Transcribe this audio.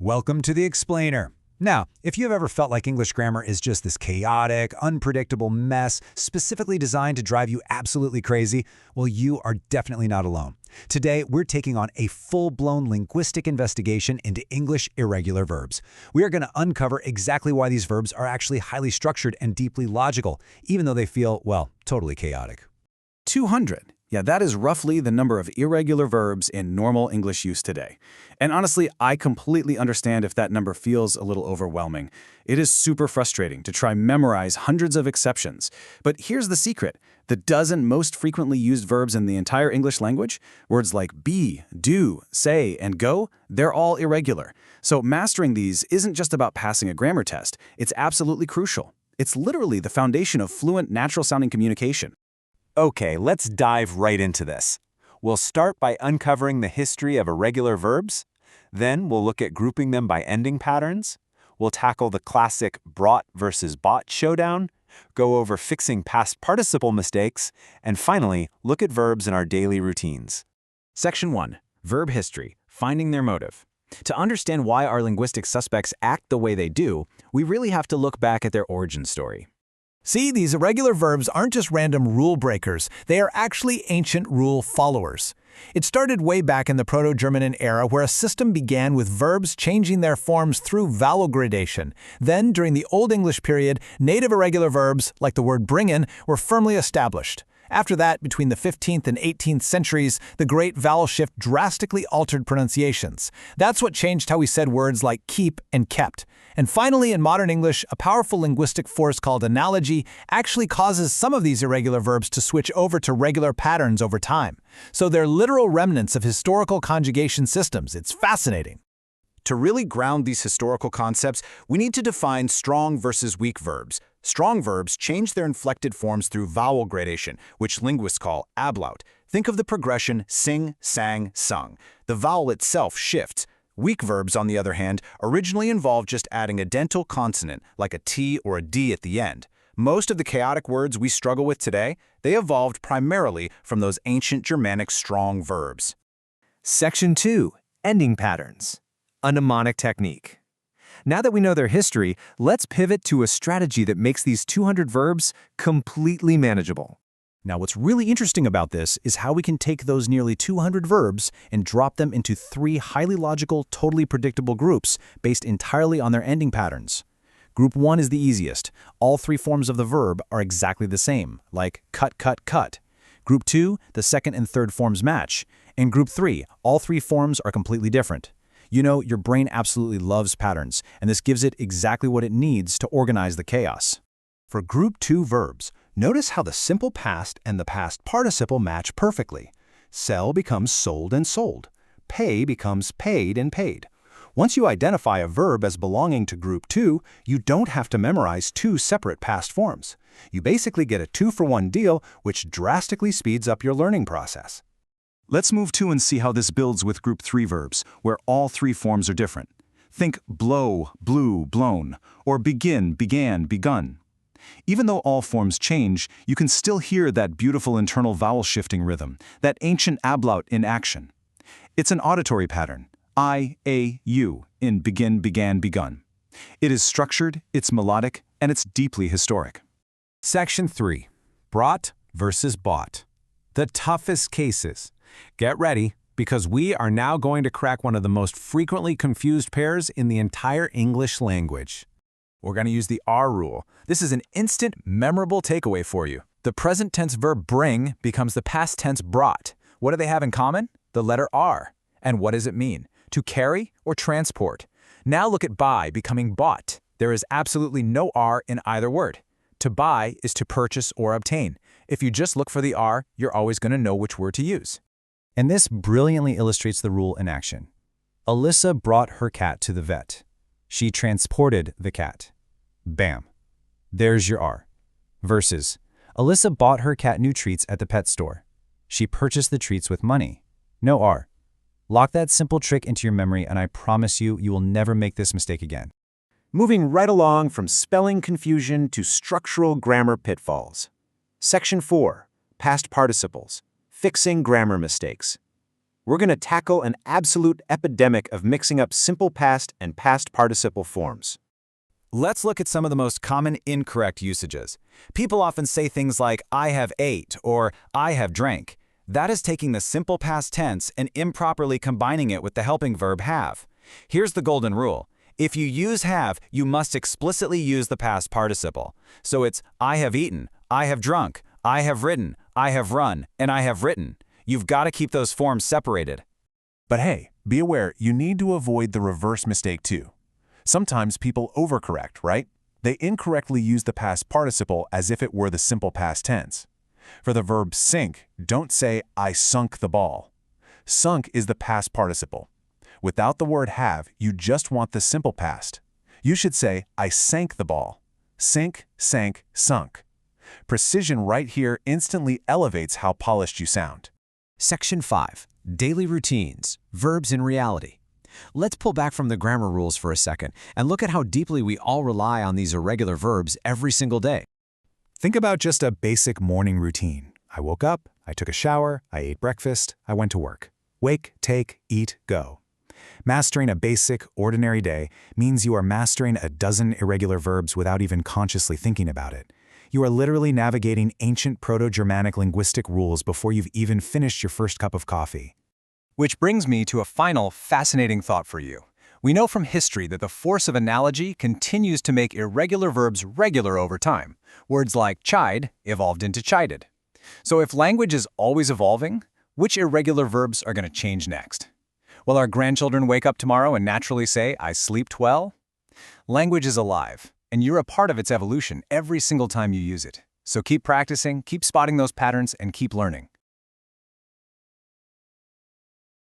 Welcome to the Explainer. Now, if you've ever felt like English grammar is just this chaotic, unpredictable mess specifically designed to drive you absolutely crazy, well, you are definitely not alone. Today, we're taking on a full-blown linguistic investigation into English irregular verbs. We are going to uncover exactly why these verbs are actually highly structured and deeply logical, even though they feel, well, totally chaotic. 200. Yeah, that is roughly the number of irregular verbs in normal English use today. And honestly, I completely understand if that number feels a little overwhelming. It is super frustrating to try memorize hundreds of exceptions. But here's the secret. The dozen most frequently used verbs in the entire English language, words like be, do, say, and go, they're all irregular. So mastering these isn't just about passing a grammar test. It's absolutely crucial. It's literally the foundation of fluent, natural-sounding communication. Okay, let's dive right into this. We'll start by uncovering the history of irregular verbs. Then we'll look at grouping them by ending patterns. We'll tackle the classic brought versus bought showdown, go over fixing past participle mistakes, and finally, look at verbs in our daily routines. Section 1. Verb history. Finding their motive. To understand why our linguistic suspects act the way they do, we really have to look back at their origin story. See, these irregular verbs aren't just random rule breakers, they are actually ancient rule followers. It started way back in the Proto-German era where a system began with verbs changing their forms through vowel gradation. Then, during the Old English period, native irregular verbs, like the word bringen, were firmly established. After that, between the 15th and 18th centuries, the great vowel shift drastically altered pronunciations. That's what changed how we said words like keep and kept. And finally, in modern English, a powerful linguistic force called analogy actually causes some of these irregular verbs to switch over to regular patterns over time. So they're literal remnants of historical conjugation systems. It's fascinating. To really ground these historical concepts, we need to define strong versus weak verbs. Strong verbs change their inflected forms through vowel gradation, which linguists call ablaut. Think of the progression sing, sang, sung. The vowel itself shifts. Weak verbs, on the other hand, originally involved just adding a dental consonant, like a T or a D at the end. Most of the chaotic words we struggle with today, they evolved primarily from those ancient Germanic strong verbs. Section 2. Ending patterns. A mnemonic technique. Now that we know their history, let's pivot to a strategy that makes these 200 verbs completely manageable. Now, what's really interesting about this is how we can take those nearly 200 verbs and drop them into 3 highly logical, totally predictable groups based entirely on their ending patterns. Group 1 is the easiest. All 3 forms of the verb are exactly the same, like cut, cut, cut. Group 2, the second and third forms match. And Group 3, all 3 forms are completely different. You know, your brain absolutely loves patterns, and this gives it exactly what it needs to organize the chaos. For Group 2 verbs, notice how the simple past and the past participle match perfectly. Sell becomes sold and sold. Pay becomes paid and paid. Once you identify a verb as belonging to Group 2, you don't have to memorize 2 separate past forms. You basically get a 2-for-1 deal, which drastically speeds up your learning process. Let's move to and see how this builds with Group 3 verbs, where all 3 forms are different. Think blow, blew, blown, or begin, began, begun. Even though all forms change, you can still hear that beautiful internal vowel shifting rhythm, that ancient ablaut in action. It's an auditory pattern, I, A, U, in begin, began, begun. It is structured, it's melodic, and it's deeply historic. Section 3. Brought versus bought. The toughest cases. Get ready, because we are now going to crack one of the most frequently confused pairs in the entire English language. We're going to use the R rule. This is an instant, memorable takeaway for you. The present tense verb bring becomes the past tense brought. What do they have in common? The letter R. And what does it mean? To carry or transport. Now look at buy becoming bought. There is absolutely no R in either word. To buy is to purchase or obtain. If you just look for the R, you're always going to know which word to use. And this brilliantly illustrates the rule in action. Alyssa brought her cat to the vet. She transported the cat. Bam. There's your R. Versus, Alyssa bought her cat new treats at the pet store. She purchased the treats with money. No R. Lock that simple trick into your memory, and I promise you, you will never make this mistake again. Moving right along from spelling confusion to structural grammar pitfalls. Section 4. Past participles. Fixing grammar mistakes. we're going to tackle an absolute epidemic of mixing up simple past and past participle forms. Let's look at some of the most common incorrect usages. People often say things like, I have ate or I have drank. That is taking the simple past tense and improperly combining it with the helping verb have. Here's the golden rule. If you use have, you must explicitly use the past participle. So it's I have eaten, I have drunk, I have ridden, I have run, and I have written. You've got to keep those forms separated. But hey, be aware you need to avoid the reverse mistake too. Sometimes people overcorrect, right? They incorrectly use the past participle as if it were the simple past tense. For the verb sink, don't say I sunk the ball. Sunk is the past participle. Without the word have, you just want the simple past. You should say I sank the ball. Sink, sank, sunk. Precision right here instantly elevates how polished you sound. Section 5. Daily routines. Verbs in reality. Let's pull back from the grammar rules for a second and look at how deeply we all rely on these irregular verbs every single day. Think about just a basic morning routine. I woke up, I took a shower, I ate breakfast, I went to work. Wake, take, eat, go. Mastering a basic, ordinary day means you are mastering a dozen irregular verbs without even consciously thinking about it. You are literally navigating ancient Proto-Germanic linguistic rules before you've even finished your first cup of coffee. Which brings me to a final fascinating thought for you. We know from history that the force of analogy continues to make irregular verbs regular over time. Words like chide evolved into chided. So if language is always evolving, which irregular verbs are going to change next? Will our grandchildren wake up tomorrow and naturally say, I slept well? Language is alive, and you're a part of its evolution every single time you use it. So keep practicing, keep spotting those patterns, and keep learning.